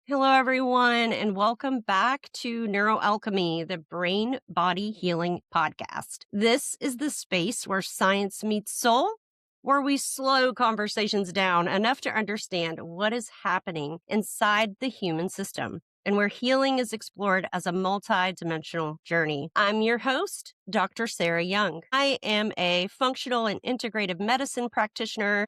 Hello, everyone, and welcome back to NeuroAlchemy, the Brain Body Healing Podcast. This is the space where science meets soul, where we slow conversations down enough to understand what is happening inside the human system, and where healing is explored as a multi-dimensional journey. I'm your host, Dr. Sarah Young. I am a functional and integrative medicine practitioner,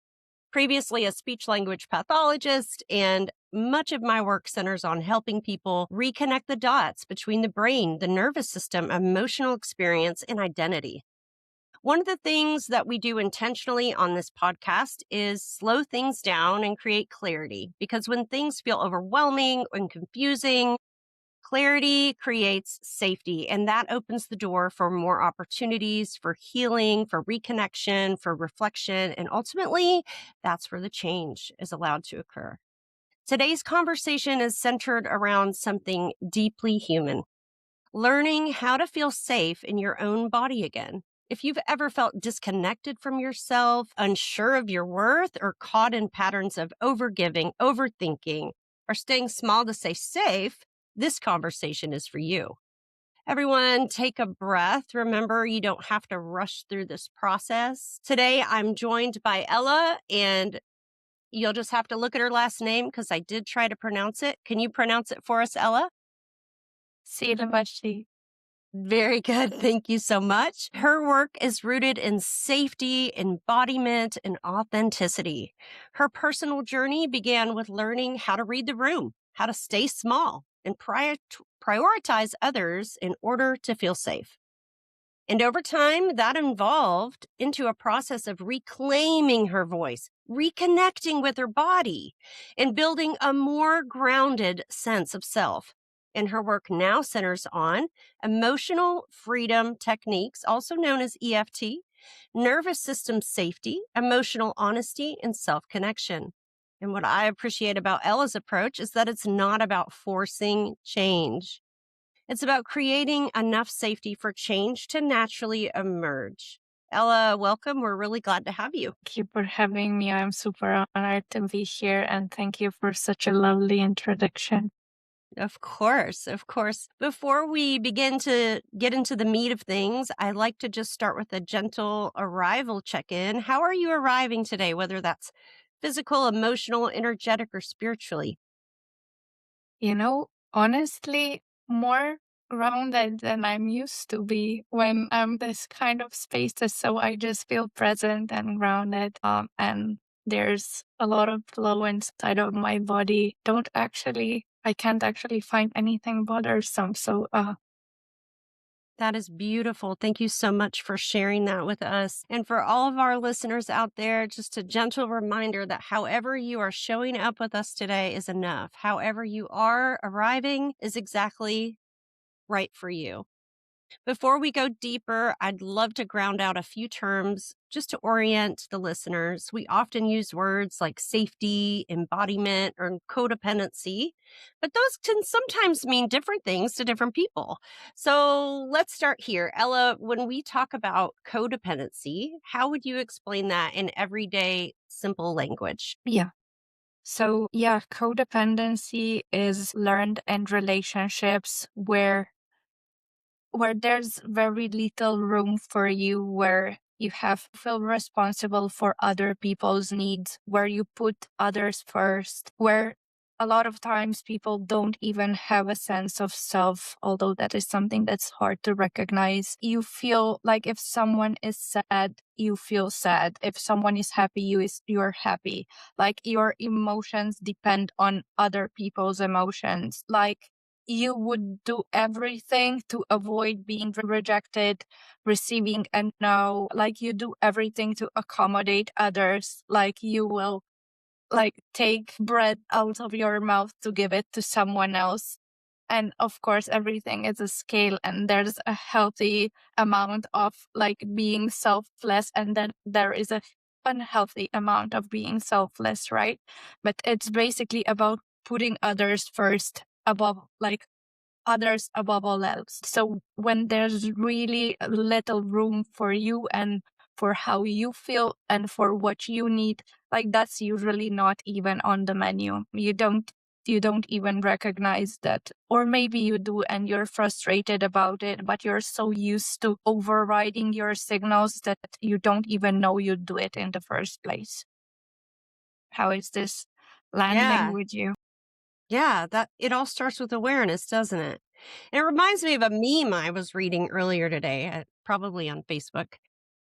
previously a speech language pathologist, and much of my work centers on helping people reconnect the dots between the brain, the nervous system, emotional experience, and identity. One of the things that we do intentionally on this podcast is slow things down and create clarity, because when things feel overwhelming and confusing, clarity creates safety, and that opens the door for more opportunities for healing, for reconnection, for reflection, and ultimately, that's where the change is allowed to occur. Today's conversation is centered around something deeply human: learning how to feel safe in your own body again. If you've ever felt disconnected from yourself, unsure of your worth, or caught in patterns of overgiving, overthinking, or staying small to stay safe, this conversation is for you. Everyone, take a breath. Remember, you don't have to rush through this process. Today, I'm joined by Ela, and you'll just have to look at her last name because I did try to pronounce it. Can you pronounce it for us, Ela? Szilvassy. Very good. Thank you so much. Her work is rooted in safety, embodiment, and authenticity. Her personal journey began with learning how to read the room, how to stay small, and prioritize others in order to feel safe. And over time, that evolved into a process of reclaiming her voice, reconnecting with her body, and building a more grounded sense of self. And her work now centers on emotional freedom techniques, also known as EFT, nervous system safety, emotional honesty, and self connection. And what I appreciate about Ela's approach is that it's not about forcing change. It's about creating enough safety for change to naturally emerge. Ela, welcome. We're really glad to have you. Thank you for having me. I'm super honored to be here, and thank you for such a lovely introduction. Of course, of course. Before we begin to get into the meat of things, I'd like to just start with a gentle arrival check-in. How are you arriving today, whether that's physical, emotional, energetic, or spiritually? Honestly, more grounded than I'm used to be when I'm this kind of spaces. So I just feel present and grounded. And there's a lot of flow inside of my body. I can't actually find anything bothersome. So That is beautiful. Thank you so much for sharing that with us. And for all of our listeners out there, just a gentle reminder that however you are showing up with us today is enough. However you are arriving is exactly right for you. Before we go deeper, I'd love to ground out a few terms just to orient the listeners. We often use words like safety, embodiment, or codependency, but those can sometimes mean different things to different people. So let's start here. Ela, when we talk about codependency, how would you explain that in everyday, simple language? yeah. So yeah, codependency is learned in relationships where there's very little room for you, where you have to feel responsible for other people's needs, where you put others first, where a lot of times people don't even have a sense of self, although that is something that's hard to recognize. You feel like if someone is sad, you feel sad. If someone is happy, you're happy. Like your emotions depend on other people's emotions. Like you would do everything to avoid being rejected, receiving a no, like you do everything to accommodate others, like you will like take bread out of your mouth to give it to someone else. And of course, everything is a scale, and there's a healthy amount of like being selfless, and then there is a unhealthy amount of being selfless, right? But it's basically about putting others first above like others above all else. So when there's really little room for you and for how you feel and for what you need, like that's usually not even on the menu. You don't you don't even recognize that. Or maybe you do and you're frustrated about it, but you're so used to overriding your signals that you don't even know you do it in the first place. How is this landing Yeah. with you? Yeah. That it all starts with awareness, doesn't it? And it reminds me of a meme I was reading earlier today, probably on Facebook.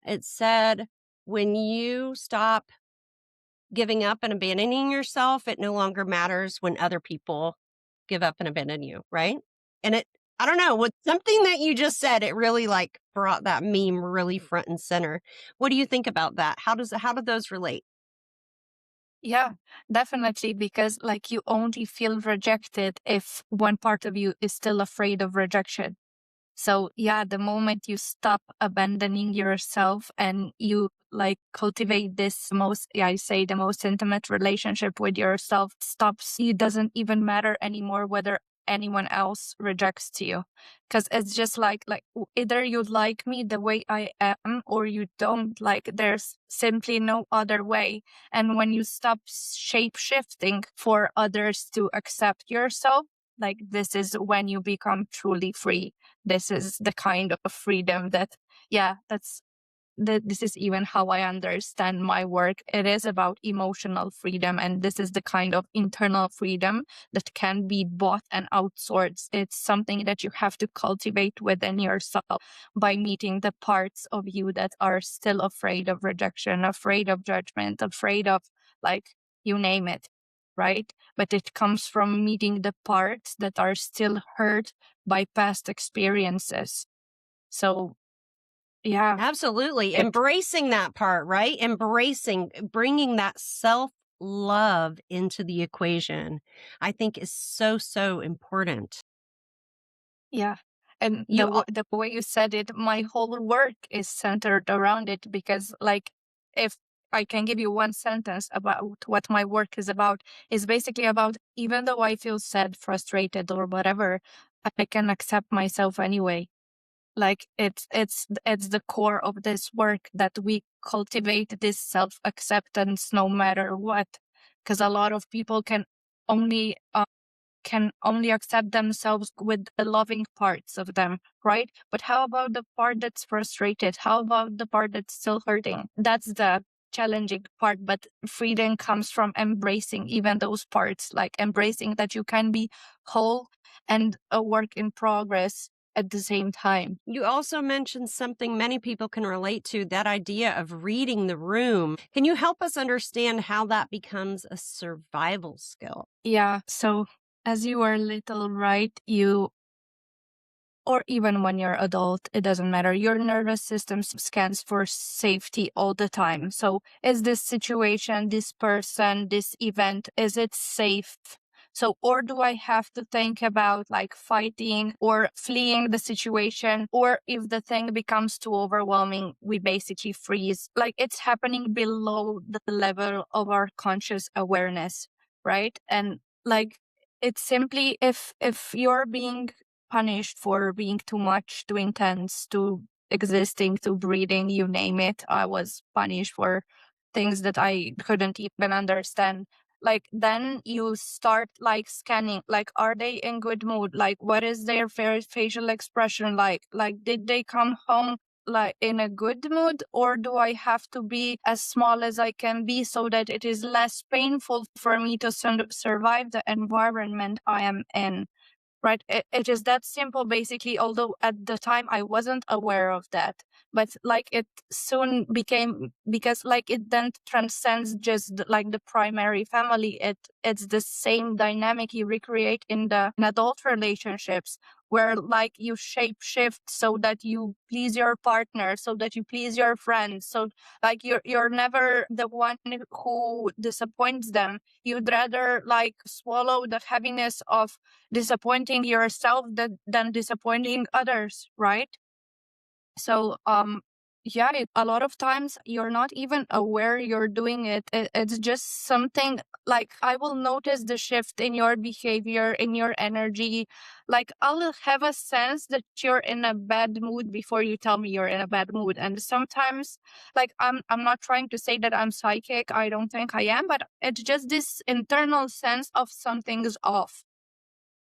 It said, when you stop giving up and abandoning yourself, it no longer matters when other people give up and abandon you, right? And I don't know, with something that you just said, it really like brought that meme really front and center. What do you think about that? How do those relate? Yeah, definitely. Because like you only feel rejected if one part of you is still afraid of rejection. So yeah, the moment you stop abandoning yourself and you like cultivate this most, yeah, I say the most intimate relationship with yourself stops, it doesn't even matter anymore whether anyone else rejects you. Because it's just either you like me the way I am or you don't. Like there's simply no other way. And when you stop shape shifting for others to accept yourself, like this is when you become truly free. This is the kind of freedom that, yeah, this is even how I understand my work. It is about emotional freedom, and this is the kind of internal freedom that can be bought and outsourced. It's something that you have to cultivate within yourself by meeting the parts of you that are still afraid of rejection, afraid of judgment, afraid of, like, you name it, right? But it comes from meeting the parts that are still hurt by past experiences. So yeah, Absolutely. it Embracing that part, right? Embracing, bringing that self love into the equation, I think is so, so important. yeah. And You, the way you said it, my whole work is centered around it. Because like, if I can give you one sentence about what my work is basically about, even though I feel sad, frustrated, or whatever, I can accept myself anyway. Like it's the core of this work, that we cultivate this self-acceptance no matter what. Because a lot of people only can only accept themselves with the loving parts of them, right? But how about the part that's frustrated? How about the part that's still hurting? That's the challenging part. But freedom comes from embracing even those parts, like embracing that you can be whole and a work in progress at the same time. You also mentioned something many people can relate to, that idea of reading the room. Can you help us understand how that becomes a survival skill? Yeah. So as you were little, right, or even when you're adult, it doesn't matter. Your nervous system scans for safety all the time. So is this situation, this person, this event, is it safe? So, or do I have to think about like fighting or fleeing the situation? Or if the thing becomes too overwhelming, we basically freeze. Like it's happening below the level of our conscious awareness, right? And like, it's simply, if you're being punished for being too much, too intense, too existing, too breathing, you name it. I was punished for things that I couldn't even understand. Like then you start like scanning, like, are they in good mood? Like, what is their facial expression like? Like, did they come home like in a good mood, or do I have to be as small as I can be so that it is less painful for me to survive the environment I am in? Right. It is that simple, basically, although at the time I wasn't aware of that. But like it soon became, because like it then transcends just like the primary family. It's the same dynamic you recreate in adult relationships, where like you shape shift so that you please your partner, so that you please your friends. So like you're never the one who disappoints them. You'd rather like swallow the heaviness of disappointing yourself than disappointing others, right? So Yeah, a lot of times you're not even aware you're doing it. It's just something like I will notice the shift in your behavior, in your energy. Like I'll have a sense that you're in a bad mood before you tell me you're in a bad mood. And sometimes, like I'm not trying to say that I'm psychic. I don't think I am, but it's just this internal sense of something's off,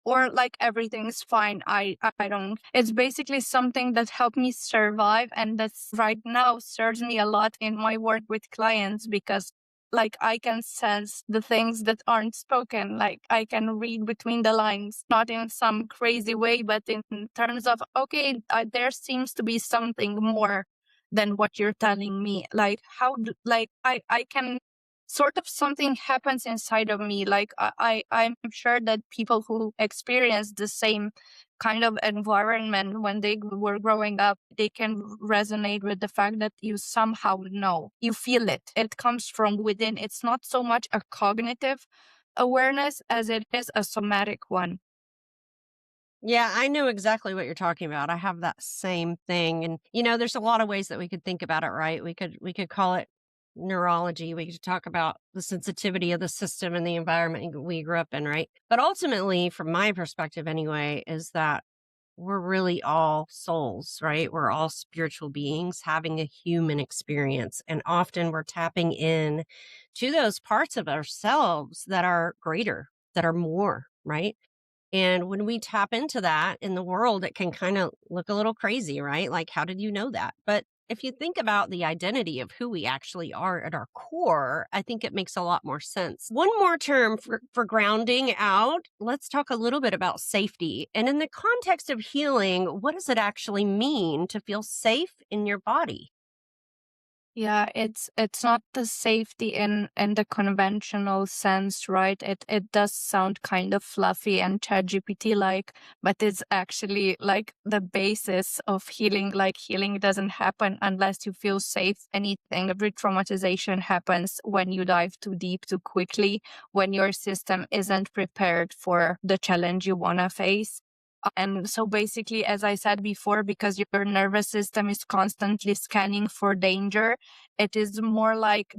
or like everything's fine. I don't, it's basically something that helped me survive, and that's right now serves me a lot in my work with clients, because like I can sense the things that aren't spoken. Like I can read between the lines, not in some crazy way, but in terms of, okay, there seems to be something more than what you're telling me. Like like I can sort of, something happens inside of me. Like I'm sure that people who experience the same kind of environment when they were growing up, they can resonate with the fact that you somehow know, you feel it. It comes from within. It's not so much a cognitive awareness as it is a somatic one. Yeah, I know exactly what you're talking about. I have that same thing. And there's a lot of ways that we could think about it, right? We could call it neurology. We could talk about the sensitivity of the system and the environment we grew up in, right? But ultimately, from my perspective anyway, is that we're really all souls, right? We're all spiritual beings having a human experience. And often we're tapping in to those parts of ourselves that are greater, that are more, right? And when we tap into that in the world, it can kind of look a little crazy, right? Like, how did you know that? But if you think about the identity of who we actually are at our core, I think it makes a lot more sense. One more term for grounding out. Let's talk a little bit about safety. And in the context of healing, what does it actually mean to feel safe in your body? Yeah, it's not the safety in the conventional sense, right? It does sound kind of fluffy and ChatGPT like, but it's actually like the basis of healing. Like healing doesn't happen unless you feel safe. Anything, re-traumatization happens when you dive too deep too quickly, when your system isn't prepared for the challenge you wanna face. And so basically, as I said before, because your nervous system is constantly scanning for danger, it is more like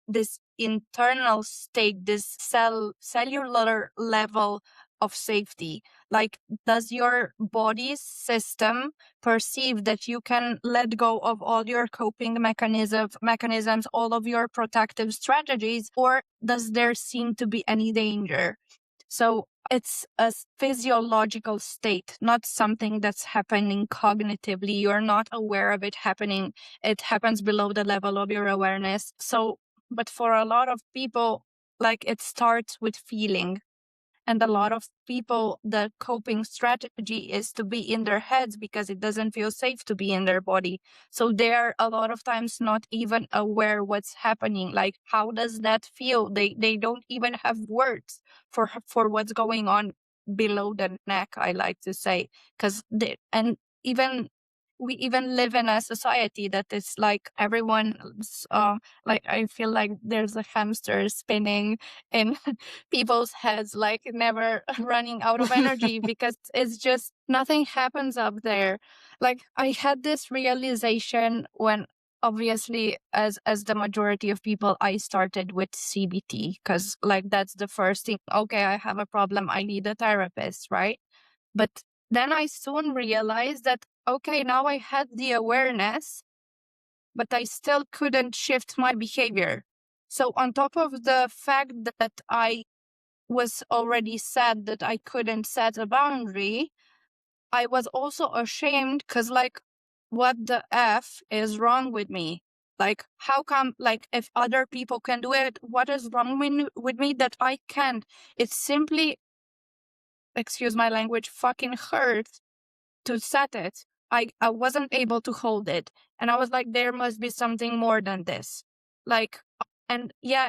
this internal state, this cellular level of safety. Like, does your body's system perceive that you can let go of all your coping mechanisms, all of your protective strategies, or does there seem to be any danger? So it's a physiological state, not something that's happening cognitively. You're not aware of it happening. It happens below the level of your awareness. So, but for a lot of people, like it starts with feeling. And a lot of people, the coping strategy is to be in their heads because it doesn't feel safe to be in their body. So they're a lot of times not even aware what's happening. Like, how does that feel? They don't even have words for what's going on below the neck, I like to say. Because and even we even live in a society that is like everyone's like, I feel like there's a hamster spinning in people's heads, like never running out of energy, because it's just nothing happens up there. Like I had this realization when, obviously, as the majority of people, I started with CBT, because like that's the first thing. Okay, I have a problem, I need a therapist, right? But then I soon realized that, okay, now I had the awareness, but I still couldn't shift my behavior. So on top of the fact that I was already sad that I couldn't set a boundary, I was also ashamed, because, like, what the F is wrong with me? Like, how come, like, if other people can do it, what is wrong with me that I can't? It simply, excuse my language, fucking hurts to set it. I wasn't able to hold it. And I was like, there must be something more than this. Like, and yeah,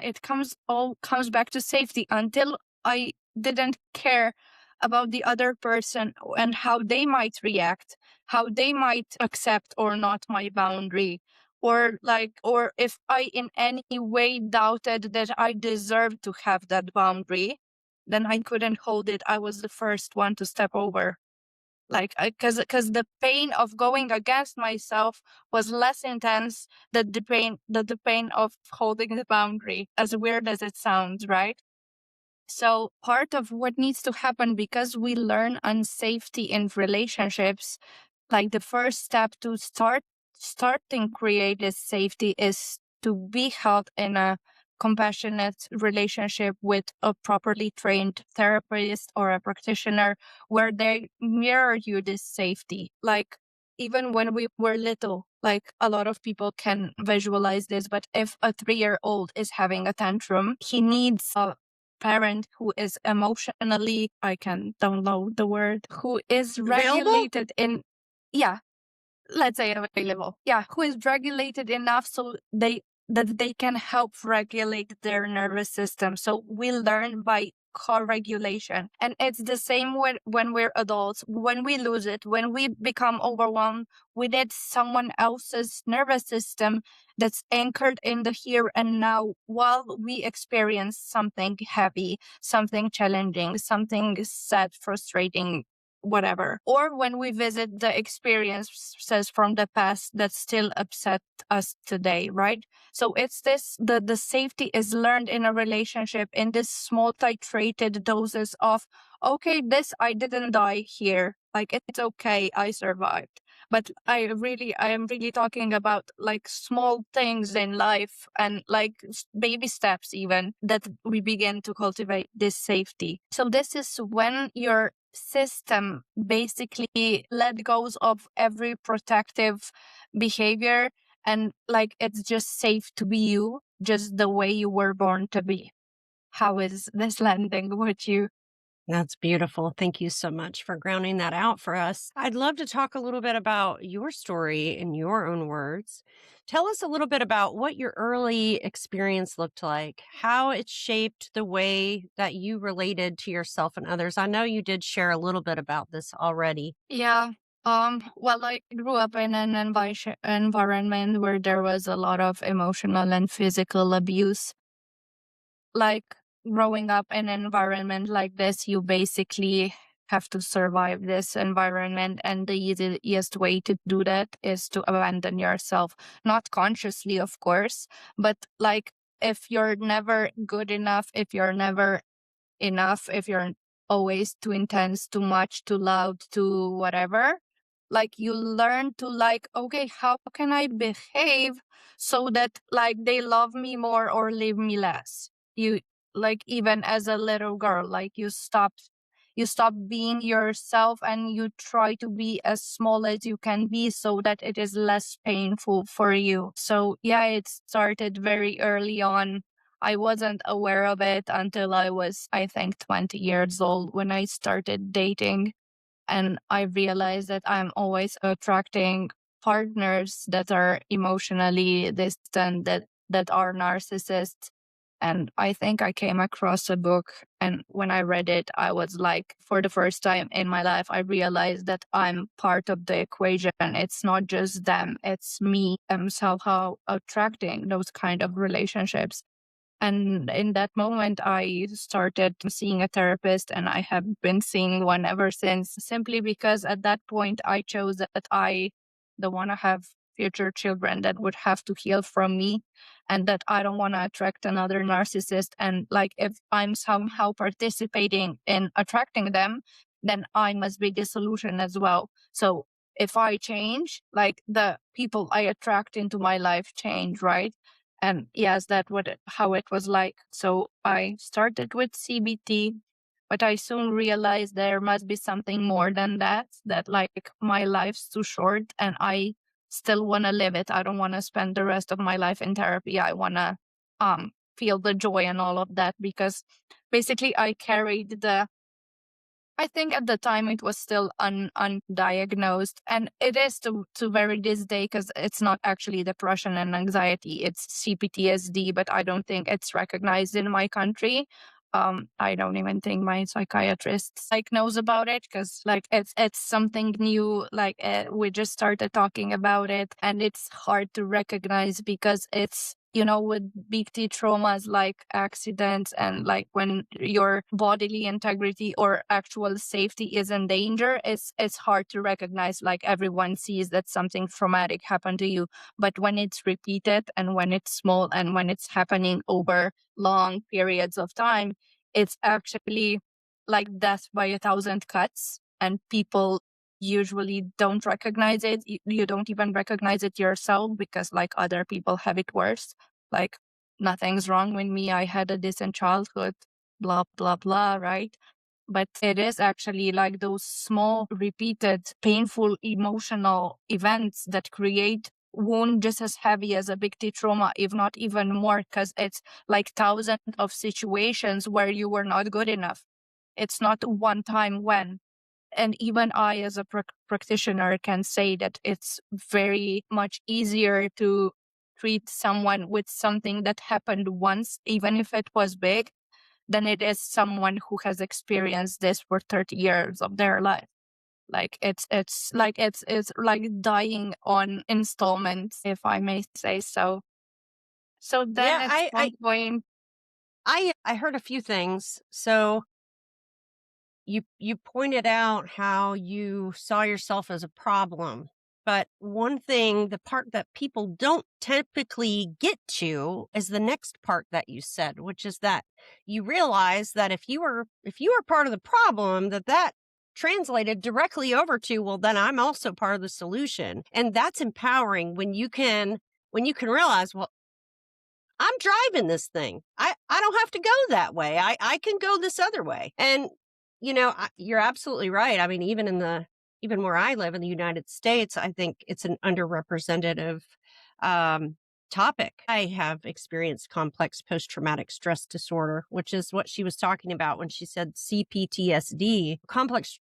all comes back to safety. Until I didn't care about the other person and how they might react, how they might accept or not my boundary, or like, or if I in any way doubted that I deserved to have that boundary, then I couldn't hold it. I was the first one to step over. Like, because the pain of going against myself was less intense than the pain of holding the boundary, as weird as it sounds, right? So part of what needs to happen, because we learn unsafety in relationships, like the first step to starting create this safety is to be held in a compassionate relationship with a properly trained therapist or a practitioner, where they mirror you this safety. Like, even when we were little, like, a lot of people can visualize this, but if a 3-year-old is having a tantrum, he needs a parent who is emotionally, I can download the word, who is Available? regulated in, yeah, let's say available. Yeah, who is regulated enough so they can help regulate their nervous system. So we learn by co-regulation. And it's the same when we're adults. When we lose it, when we become overwhelmed, we need someone else's nervous system that's anchored in the here and now while we experience something heavy, something challenging, something sad, frustrating, whatever. Or when we visit the experiences from the past that still upset us today, right? So it's this, the safety is learned in a relationship in this small titrated doses of, okay, this, I didn't die here. Like, it's okay, I survived. But I am really talking about like small things in life and like baby steps even that we begin to cultivate this safety. So this is when your system basically let goes of every protective behavior, and like it's just safe to be you, just the way you were born to be. How is this landing with you? That's beautiful. Thank you so much for grounding that out for us. I'd love to talk a little bit about your story in your own words. Tell us a little bit about what your early experience looked like, how it shaped the way that you related to yourself and others. I know you did share a little bit about this already. Yeah. Well, I grew up in an environment where there was a lot of emotional and physical abuse. Like, growing up in an environment like this, you basically have to survive this environment, and the easiest way to do that is to abandon yourself. Not consciously, of course, but like, if you're never good enough, if you're never enough, if you're always too intense, too much, too loud, too whatever, like, you learn to, like, okay, how can I behave so that like they love me more or leave me less? You, like, even as a little girl, like, you stop being yourself and you try to be as small as you can be so that it is less painful for you. So yeah, it started very early on. I wasn't aware of it until I was, I think, 20 years old when I started dating. And I realized that I'm always attracting partners that are emotionally distant, that are narcissists. And I think I came across a book, and when I read it, I was like, for the first time in my life, I realized that I'm part of the equation. It's not just them, it's me. I'm somehow attracting those kind of relationships. And in that moment, I started seeing a therapist, and I have been seeing one ever since, simply because at that point I chose that I don't want to have future children that would have to heal from me, and that I don't want to attract another narcissist. And like, if I'm somehow participating in attracting them, then I must be the solution as well. So if I change, like, the people I attract into my life change, right? And yes, how it was like. So I started with CBT, but I soon realized there must be something more than that, that like, my life's too short and I still want to live it. I don't want to spend the rest of my life in therapy. I want to feel the joy and all of that, because basically I carried the, I think at the time it was still undiagnosed, and it is to very this day, because it's not actually depression and anxiety, it's CPTSD, but I don't think it's recognized in my country. I don't even think my psychiatrist like knows about it, because like it's something new. Like, we just started talking about it, and it's hard to recognize because it's with big T traumas like accidents and like when your bodily integrity or actual safety is in danger, it's hard to recognize. Like everyone sees that something traumatic happened to you, but when it's repeated and when it's small and when it's happening over long periods of time, it's actually like death by 1,000 cuts, and people usually don't recognize it. You don't even recognize it yourself because like other people have it worse. Like nothing's wrong with me. I had a decent childhood, blah, blah, blah, right? But it is actually like those small, repeated, painful, emotional events that create wound just as heavy as a big T trauma, if not even more, because it's like thousands of situations where you were not good enough. It's not one time when. And even I, as a practitioner, can say that it's very much easier to treat someone with something that happened once, even if it was big, than it is someone who has experienced this for 30 years of their life. Like it's like dying on installments, if I may say so. So then Yeah, at some point, I heard a few things. So you pointed out how you saw yourself as a problem. But one thing, the part that people don't typically get to is the next part that you said, which is that you realize that if you were part of the problem, that translated directly over to, well, then I'm also part of the solution. And that's empowering when you can realize, well, I'm driving this thing. I don't have to go that way. I can go this other way. And, you're absolutely right. I mean, even where I live in the United States, I think it's an underrepresentative topic. I have experienced complex post-traumatic stress disorder, which is what she was talking about when she said CPTSD, complex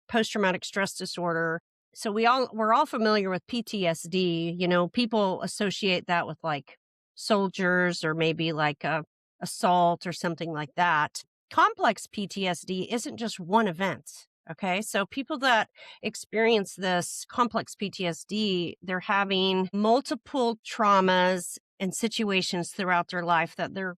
post-traumatic stress disorder. So we're all familiar with PTSD. People associate that with like soldiers or maybe like a assault or something like that. Complex PTSD isn't just one event. Okay. So people that experience this complex PTSD, they're having multiple traumas and situations throughout their life that their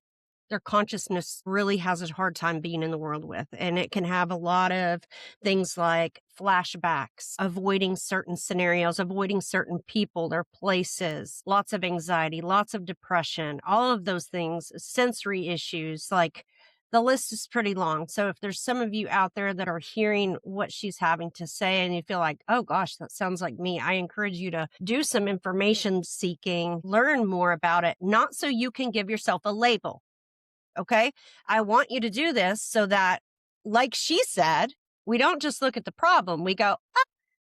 consciousness really has a hard time being in the world with. And it can have a lot of things like flashbacks, avoiding certain scenarios, avoiding certain people or places, lots of anxiety, lots of depression, all of those things, sensory issues, like the list is pretty long. So if there's some of you out there that are hearing what she's having to say and you feel like, oh gosh, that sounds like me, I encourage you to do some information seeking, learn more about it, not so you can give yourself a label. Okay. I want you to do this so that, like she said, we don't just look at the problem. We go,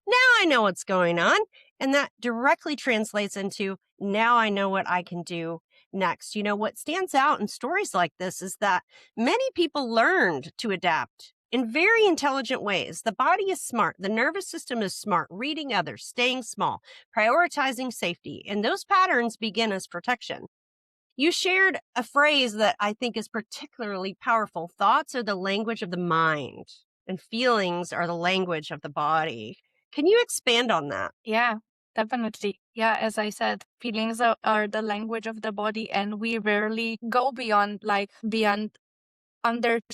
now I know what's going on. And that directly translates into, now I know what I can do next. What stands out in stories like this is that many people learned to adapt in very intelligent ways. The body is smart. The nervous system is smart, reading others, staying small, prioritizing safety. And those patterns begin as protection. You shared a phrase that I think is particularly powerful. Thoughts are the language of the mind, and feelings are the language of the body. Can you expand on that? yeah, definitely. Yeah, as I said, feelings are the language of the body, and we rarely go beyond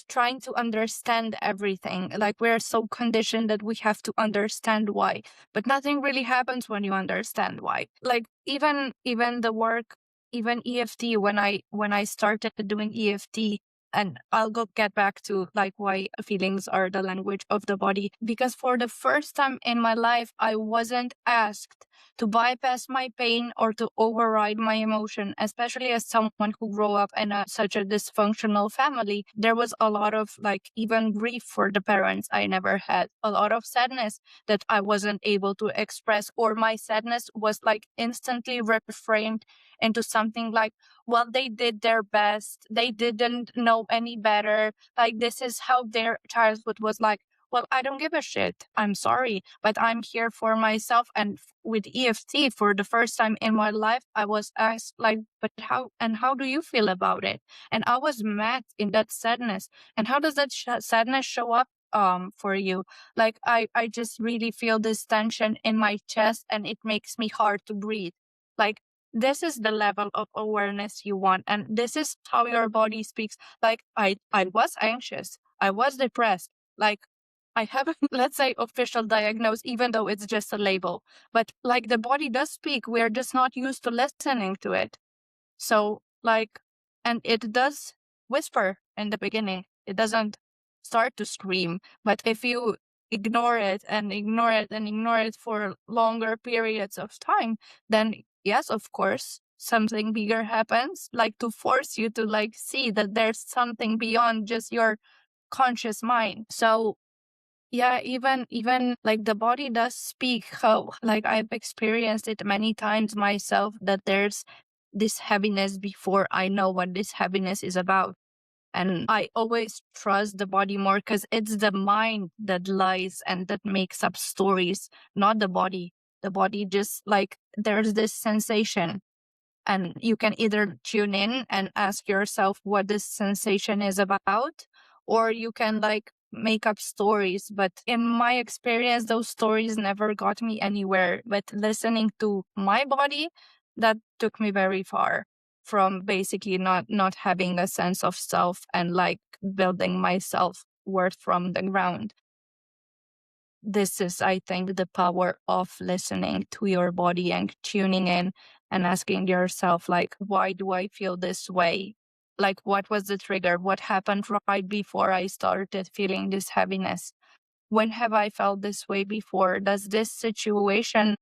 trying to understand everything. Like we're so conditioned that we have to understand why, but nothing really happens when you understand why. Like even the work, even EFT, when I started doing EFT, and I'll get back to like why feelings are the language of the body, because for the first time in my life I wasn't asked to bypass my pain or to override my emotion. Especially as someone who grew up in such a dysfunctional family, there was a lot of like even grief for the parents I never had, a lot of sadness that I wasn't able to express, or my sadness was like instantly reframed into something like, well, they did their best, they didn't know any better, like this is how their childhood was like. Well, I don't give a shit. I'm sorry, but I'm here for myself. And with EFT, for the first time in my life, I was asked, like, but how do you feel about it? And I was mad in that sadness. And how does that sadness show up for you? Like, I just really feel this tension in my chest, and it makes me hard to breathe. Like, this is the level of awareness you want. And this is how your body speaks. Like, I was anxious. I was depressed. Like, I have a, let's say, official diagnosis, even though it's just a label. But like the body does speak. We're just not used to listening to it. So like, and it does whisper in the beginning. It doesn't start to scream. But if you ignore it and ignore it and ignore it for longer periods of time, then yes, of course, something bigger happens, like to force you to like see that there's something beyond just your conscious mind. So yeah, even like the body does speak. How like I've experienced it many times myself, that there's this heaviness before I know what this heaviness is about. And I always trust the body more, because it's the mind that lies and that makes up stories, not the body. The body just like, there's this sensation, and you can either tune in and ask yourself what this sensation is about, or you can like make up stories. But in my experience, those stories never got me anywhere. But listening to my body, that took me very far from basically not having a sense of self and like building my self worth from the ground. This is, I think, the power of listening to your body and tuning in and asking yourself, like, why do I feel this way? Like, what was the trigger? What happened right before I started feeling this heaviness? When have I felt this way before? Does this situation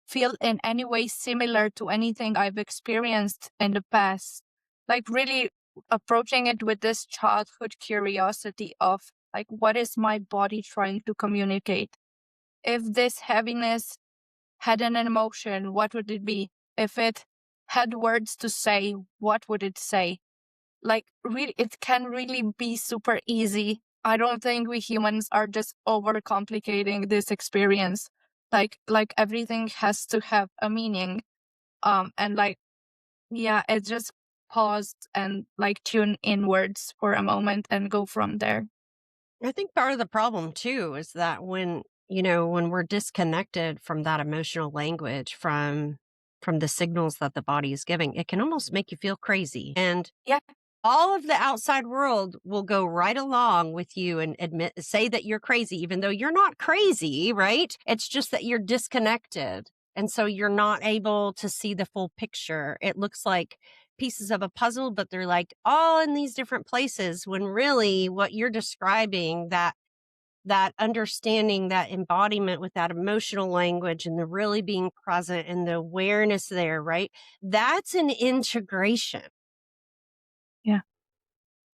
feel in any way similar to anything I've experienced in the past? Like, really approaching it with this childhood curiosity of, like, what is my body trying to communicate? If this heaviness had an emotion, what would it be? If it had words to say, what would it say? Like, really, it can really be super easy. I don't think we humans are just overcomplicating this experience. Like everything has to have a meaning. And like, yeah, it just pause and like tune inwards for a moment and go from there. I think part of the problem too is that when we're disconnected from that emotional language, from the signals that the body is giving, it can almost make you feel crazy. And Yeah. all of the outside world will go right along with you and say that you're crazy, even though you're not crazy, right? It's just that you're disconnected. And so you're not able to see the full picture. It looks like pieces of a puzzle, but they're like all in these different places, when really what you're describing, that understanding, that embodiment with that emotional language and the really being present and the awareness there, right? That's an integration. Yeah.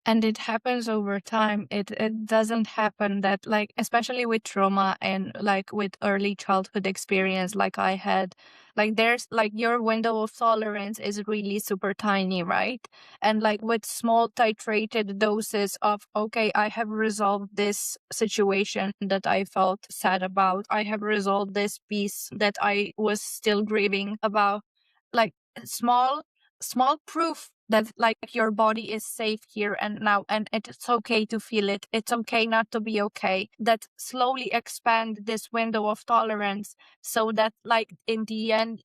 And it happens over time. It doesn't happen that, like, especially with trauma and like with early childhood experience like I had, like there's like your window of tolerance is really super tiny, right? And like with small titrated doses of, okay, I have resolved this situation that I felt sad about, I have resolved this piece that I was still grieving about, like small small proof that like your body is safe here and now, and it's okay to feel it, it's okay not to be okay, that slowly expand this window of tolerance, so that like in the end,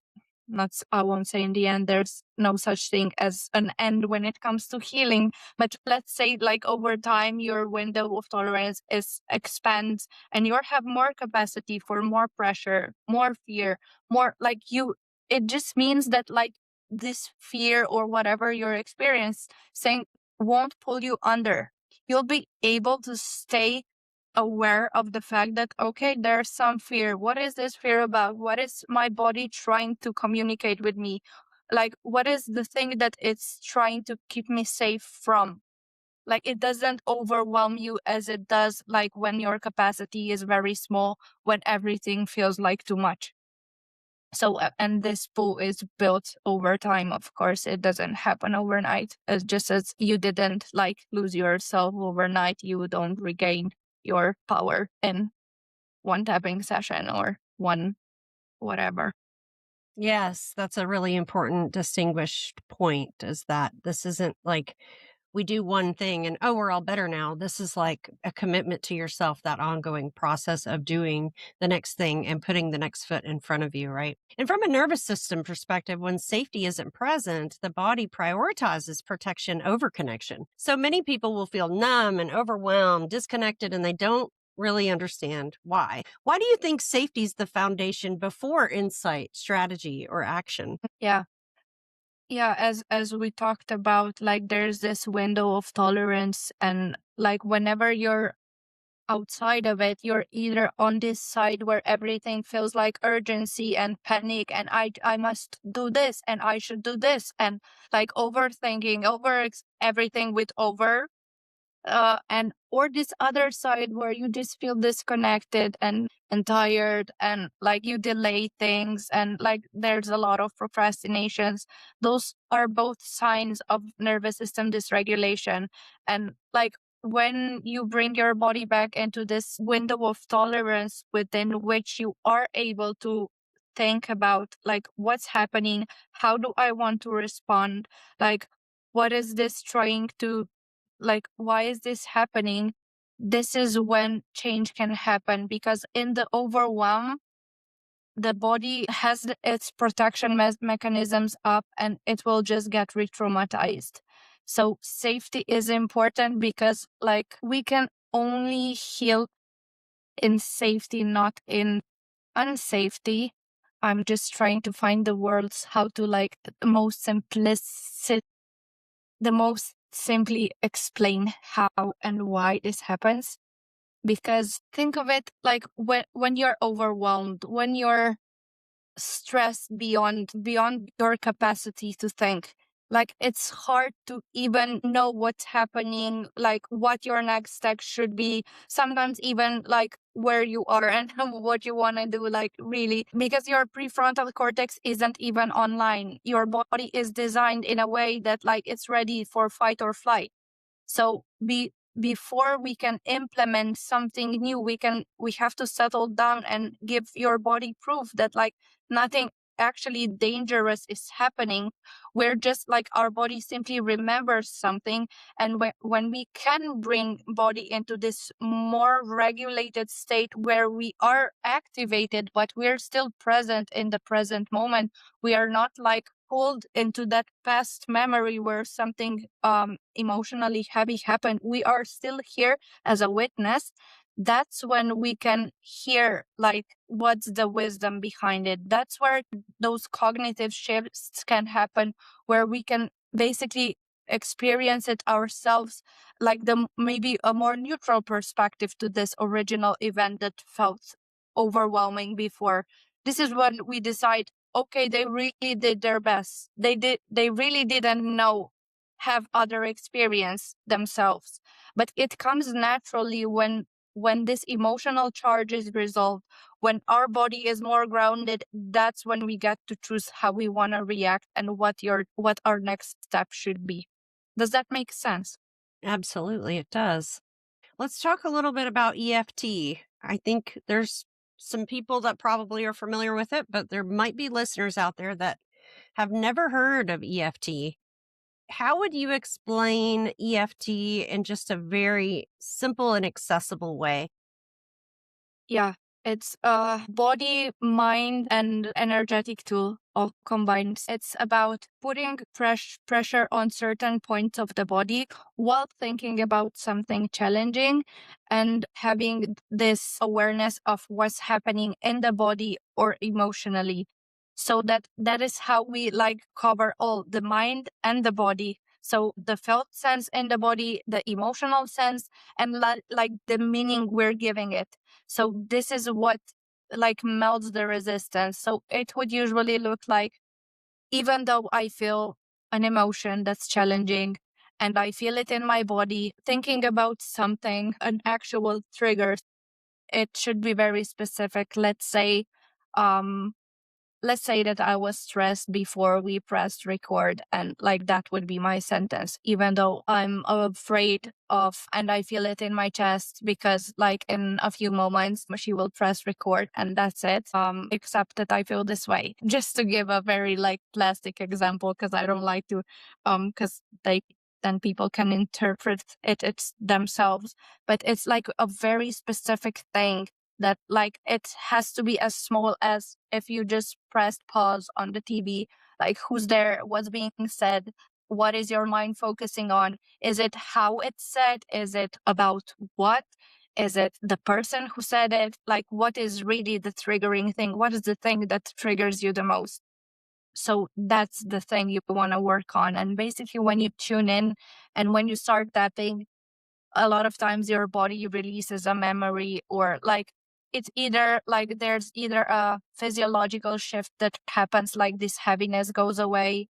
not I won't say in the end, there's no such thing as an end when it comes to healing, but let's say like over time your window of tolerance is expands and you have more capacity for more pressure, more fear, more like you, it just means that like this fear or whatever you're experiencing won't pull you under. You'll be able to stay aware of the fact that, okay, there's some fear. What is this fear about? What is my body trying to communicate with me? Like, what is the thing that it's trying to keep me safe from? Like, it doesn't overwhelm you as it does, like, when your capacity is very small, when everything feels like too much. So, and this pool is built over time, of course. It doesn't happen overnight. As just as you didn't like lose yourself overnight, you don't regain your power in one tapping session or one whatever. Yes, that's a really important distinguished point, is that this isn't like we do one thing and, oh, we're all better now. This is like a commitment to yourself, that ongoing process of doing the next thing and putting the next foot in front of you, right? And from a nervous system perspective, when safety isn't present, the body prioritizes protection over connection. So many people will feel numb and overwhelmed, disconnected, and they don't really understand why. Why do you think safety is the foundation before insight, strategy, or action? Yeah. Yeah, as we talked about, like there's this window of tolerance, and like whenever you're outside of it, you're either on this side where everything feels like urgency and panic, and I must do this and I should do this, and like overthinking over everything with over, and or this other side where you just feel disconnected and tired, and like you delay things, and like there's a lot of procrastinations. Those are both signs of nervous system dysregulation. And like when you bring your body back into this window of tolerance within which you are able to think about like what's happening, how do I want to respond, like what is this trying to, like why is this happening, this is when change can happen. Because in the overwhelm, the body has its protection mechanisms up, and it will just get re-traumatized. So safety is important because like we can only heal in safety, not in unsafety. I'm just trying to find the words how to like the most simply explain how and why this happens. Because think of it like when you're overwhelmed, when you're stressed beyond your capacity to think, like it's hard to even know what's happening, like what your next step should be, sometimes even like where you are and what you want to do, like really, because your prefrontal cortex isn't even online. Your body is designed in a way that like it's ready for fight or flight. So before we can implement something new, we have to settle down and give your body proof that like nothing actually dangerous is happening. We're just like our body simply remembers something. And when we can bring body into this more regulated state where we are activated, but we're still present in the present moment, we are not like pulled into that past memory where something emotionally heavy happened. We are still here as a witness. That's when we can hear like what's the wisdom behind it. That's where those cognitive shifts can happen, where we can basically experience it ourselves, like the maybe a more neutral perspective to this original event that felt overwhelming before. This is when we decide, okay, they really did their best. They really didn't have other experience themselves. But it comes naturally when this emotional charge is resolved, when our body is more grounded. That's when we get to choose how we want to react and what our next step should be. Does that make sense? Absolutely, it does. Let's talk a little bit about EFT. I think there's some people that probably are familiar with it, but there might be listeners out there that have never heard of EFT. How would you explain EFT in just a very simple and accessible way? Yeah, it's a body, mind, and energetic tool all combined. It's about putting pressure on certain points of the body while thinking about something challenging, and having this awareness of what's happening in the body or emotionally. So that is how we like cover all the mind and the body. So the felt sense in the body, the emotional sense, and like the meaning we're giving it. So this is what like melts the resistance. So it would usually look like, even though I feel an emotion that's challenging and I feel it in my body, thinking about something, an actual trigger, it should be very specific. Um, let's say that I was stressed before we pressed record, and like that would be my sentence, even though I'm afraid of, and I feel it in my chest, because like in a few moments she will press record and that's it. Except that I feel this way, just to give a very like plastic example, because I don't like to, because like then people can interpret it themselves. But it's like a very specific thing that like it has to be as small as if you just pressed pause on the TV, like who's there, what's being said, what is your mind focusing on? Is it how it's said? Is it about what? Is it the person who said it? Like, what is really the triggering thing? What is the thing that triggers you the most? So that's the thing you want to work on. And basically, when you tune in and when you start tapping, a lot of times your body releases a memory, or like it's either like there's either a physiological shift that happens, like this heaviness goes away,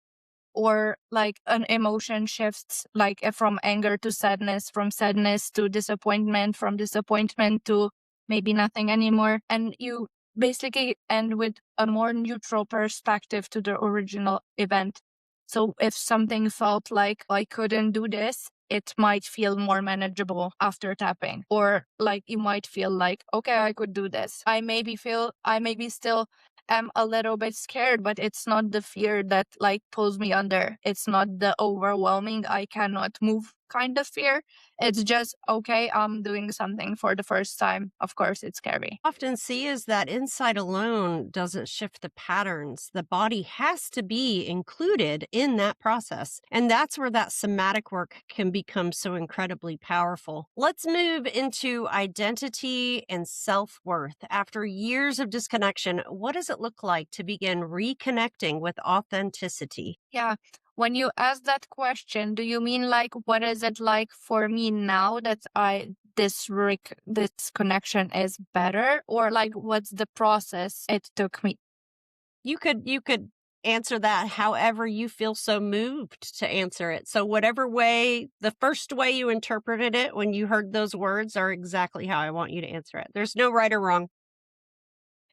or like an emotion shifts, like from anger to sadness, from sadness to disappointment, from disappointment to maybe nothing anymore. And you basically end with a more neutral perspective to the original event. So if something felt like I couldn't do this, it might feel more manageable after tapping. Or like you might feel like, okay, I could do this. I maybe still am a little bit scared, but it's not the fear that like pulls me under. It's not the overwhelming, I cannot move kind of fear. It's just, okay, I'm doing something for the first time. Of course, it's scary. Often see is that insight alone doesn't shift the patterns. The body has to be included in that process. And that's where that somatic work can become so incredibly powerful. Let's move into identity and self worth. After years of disconnection, what does it look like to begin reconnecting with authenticity? Yeah. When you ask that question, do you mean like what is it like for me now that this connection is better, or like what's the process it took me? You could answer that however you feel so moved to answer it. So whatever way, the first way you interpreted it when you heard those words are exactly how I want you to answer it. There's no right or wrong.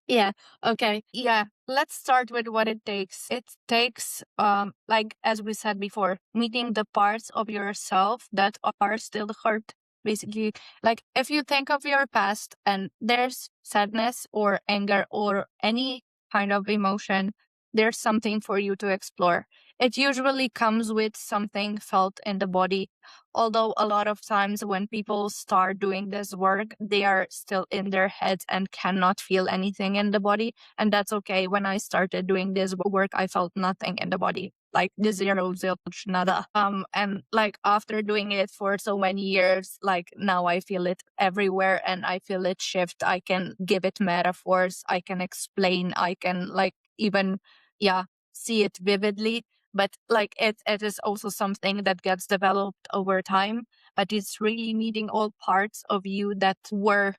Yeah. Okay. Yeah. Let's start with what it takes. It takes, like as we said before, meeting the parts of yourself that are still hurt. Basically, like if you think of your past and there's sadness or anger or any kind of emotion, there's something for you to explore. It usually comes with something felt in the body. Although a lot of times when people start doing this work, they are still in their heads and cannot feel anything in the body. And that's okay. When I started doing this work, I felt nothing in the body, like the zero, zilch, nada. And like after doing it for so many years, like now I feel it everywhere and I feel it shift. I can give it metaphors. I can explain. I can like even, yeah, see it vividly. But like it is also something that gets developed over time, but it's really meeting all parts of you that were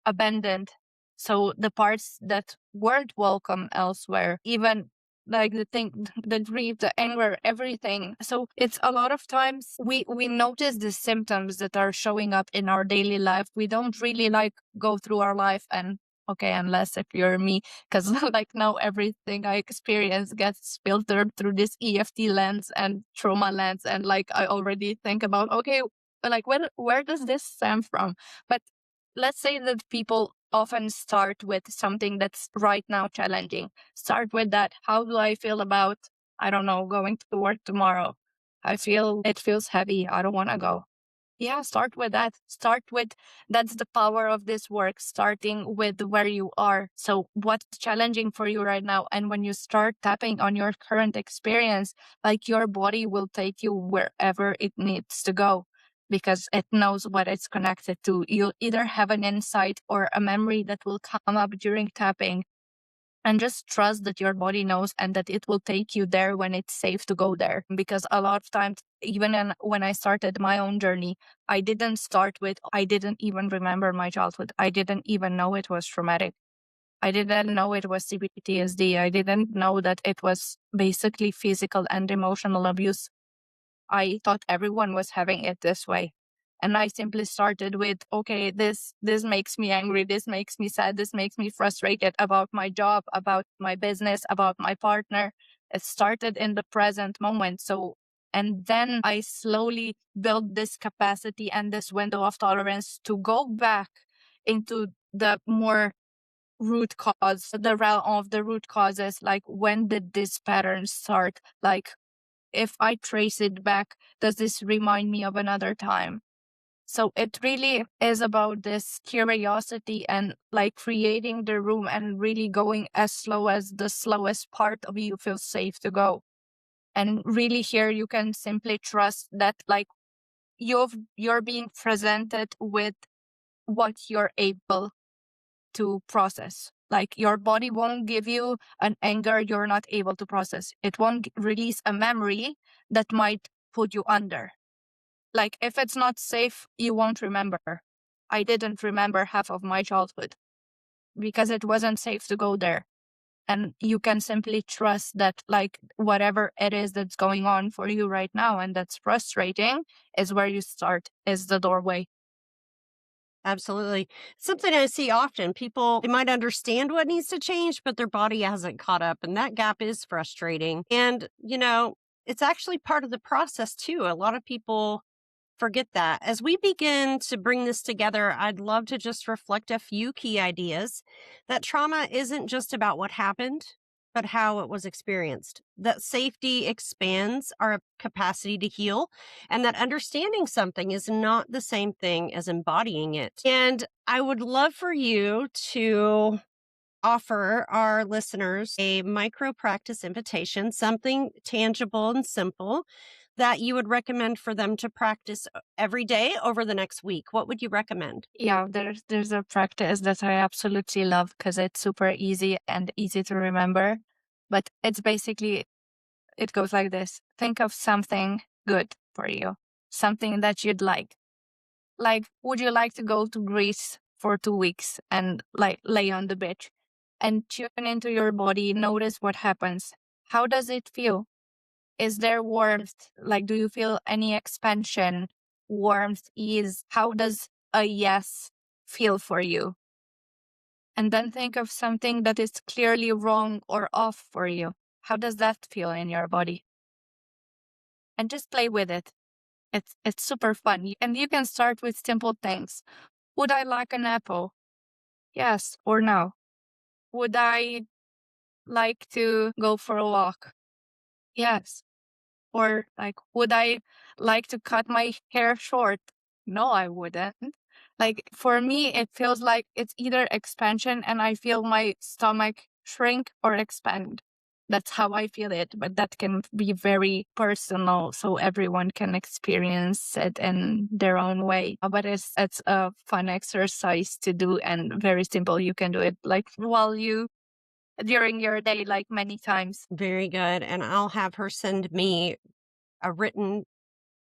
abandoned. So the parts that weren't welcome elsewhere, even like the thing, the grief, the anger, everything. So it's a lot of times we notice the symptoms that are showing up in our daily life. We don't really like go through our life and, okay, unless if you're me, because like now everything I experience gets filtered through this EFT lens and trauma lens, and like I already think about, okay, like where does this stem from? But let's say that people often start with something that's right now challenging. Start with that. How do I feel about, I don't know, going to work tomorrow? It feels heavy. I don't want to go. Yeah, start with that. That's the power of this work, starting with where you are. So, what's challenging for you right now? And when you start tapping on your current experience, like your body will take you wherever it needs to go because it knows what it's connected to. You'll either have an insight or a memory that will come up during tapping, and just trust that your body knows and that it will take you there when it's safe to go there. Because a lot of times, even when I started my own journey, I didn't even remember my childhood. I didn't even know it was traumatic. I didn't know it was CPTSD. I didn't know that it was basically physical and emotional abuse. I thought everyone was having it this way. And I simply started with, okay, this makes me angry, this makes me sad, this makes me frustrated about my job, about my business, about my partner. It started in the present moment. So, and then I slowly built this capacity and this window of tolerance to go back into the more root cause, the realm of the root causes. Like, when did this pattern start? Like, if I trace it back, does this remind me of another time? So it really is about this curiosity and like creating the room and really going as slow as the slowest part of you feels safe to go. And really here you can simply trust that like you're being presented with what you're able to process. Like your body won't give you an anger you're not able to process. It won't release a memory that might put you under. Like if it's not safe, you won't remember. I didn't remember half of my childhood because it wasn't safe to go there. And you can simply trust that like whatever it is that's going on for you right now and that's frustrating is where you start, is the doorway. Absolutely. Something I see often. People, they might understand what needs to change, but their body hasn't caught up. And that gap is frustrating. And, it's actually part of the process too. A lot of people forget that. As we begin to bring this together, I'd love to just reflect a few key ideas that trauma isn't just about what happened, but how it was experienced. That safety expands our capacity to heal, and that understanding something is not the same thing as embodying it. And I would love for you to offer our listeners a micro practice invitation, something tangible and simple that you would recommend for them to practice every day over the next week. What would you recommend? Yeah, there's a practice that I absolutely love because it's super easy and easy to remember. But it's basically, it goes like this. Think of something good for you, something that you'd like. Like, would you like to go to Greece for 2 weeks and like lay on the beach and tune into your body, notice what happens? How does it feel? Is there warmth? Like, do you feel any expansion, warmth, ease? How does a yes feel for you? And then think of something that is clearly wrong or off for you. How does that feel in your body? And just play with it. It's super fun. And you can start with simple things. Would I like an apple? Yes or no? Would I like to go for a walk? Yes. Or like, would I like to cut my hair short? No, I wouldn't. Like for me, it feels like it's either expansion and I feel my stomach shrink or expand. That's how I feel it, but that can be very personal, so everyone can experience it in their own way. But it's a fun exercise to do and very simple. You can do it like while you during your day, like many times. Very good. And I'll have her send me a written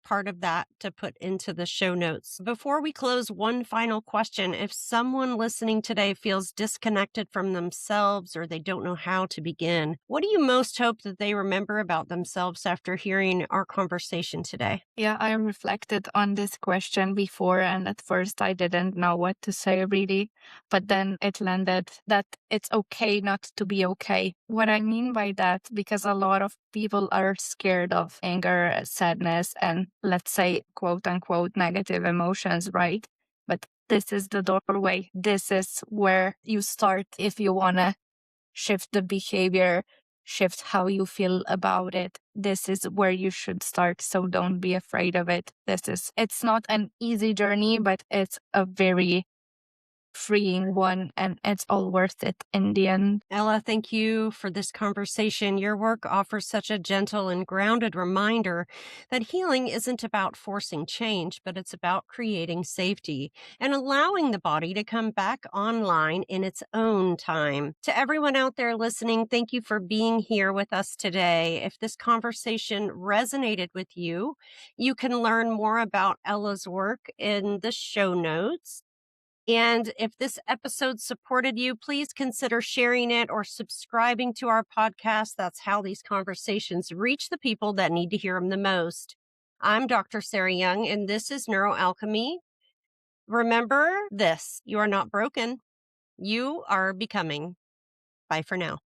part of that to put into the show notes. Before we close, one final question. If someone listening today feels disconnected from themselves or they don't know how to begin, what do you most hope that they remember about themselves after hearing our conversation today? Yeah, I reflected on this question before, and at first I didn't know what to say really, but then it landed that it's okay not to be okay. What I mean by that, because a lot of people are scared of anger, sadness, and let's say, quote unquote, negative emotions, right? But this is the doorway. This is where you start if you want to shift the behavior, shift how you feel about it. This is where you should start. So don't be afraid of it. It's not an easy journey, but it's a very freeing one and it's all worth it in the end. Ella, thank you for this conversation. Your work offers such a gentle and grounded reminder that healing isn't about forcing change, but it's about creating safety and allowing the body to come back online in its own time. To everyone out there listening, thank you for being here with us today. If this conversation resonated with you, you can learn more about Ella's work in the show notes. And if this episode supported you, please consider sharing it or subscribing to our podcast. That's how these conversations reach the people that need to hear them the most. I'm Dr. Sarah Young, and this is NeuroAlchemy. Remember this: you are not broken, you are becoming. Bye for now.